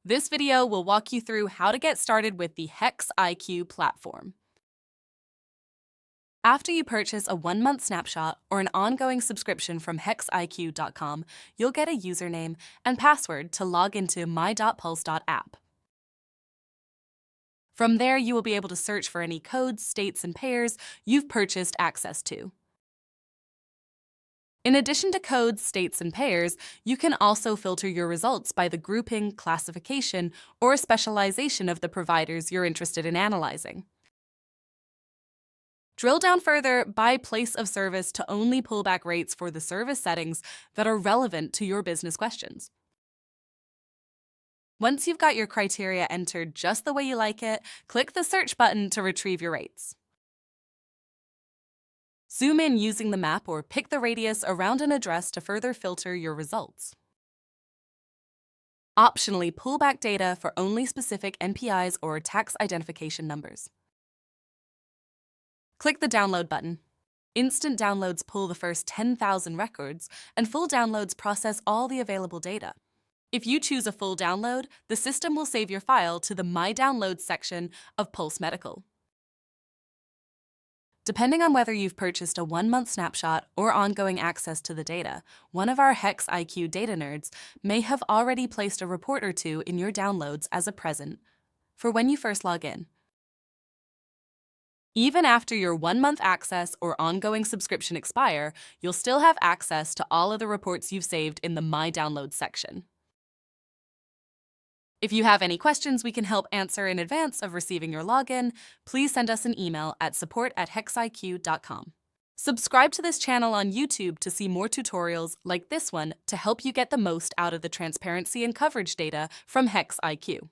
This video will walk you through how to get started with the HexIQ platform. After you purchase a 1-month snapshot or an ongoing subscription from HexIQ.com, you'll get a username and password to log into my.pulse.app. From there, you will be able to search for any codes, states, and pairs you've purchased access to. In addition to codes, states, and pairs, you can also filter your results by the grouping, classification, or specialization of the providers you're interested in analyzing. Drill down further by place of service to only pull back rates for the service settings that are relevant to your business questions. Once you've got your criteria entered just the way you like it, click the search button to retrieve your rates. Zoom in using the map or pick the radius around an address to further filter your results. Optionally, pull back data for only specific NPIs or tax identification numbers. Click the download button. Instant downloads pull the first 10,000 records, and full downloads process all the available data. If you choose a full download, the system will save your file to the My Downloads section of Pulse Medical. Depending on whether you've purchased a 1-month snapshot or ongoing access to the data, one of our HexIQ data nerds may have already placed a report or two in your downloads as a present for when you first log in. Even after your 1-month access or ongoing subscription expire, you'll still have access to all of the reports you've saved in the My Downloads section. If you have any questions we can help answer in advance of receiving your login, please send us an email at support@hexiq.com. Subscribe to this channel on YouTube to see more tutorials like this one to help you get the most out of the transparency and coverage data from HexIQ.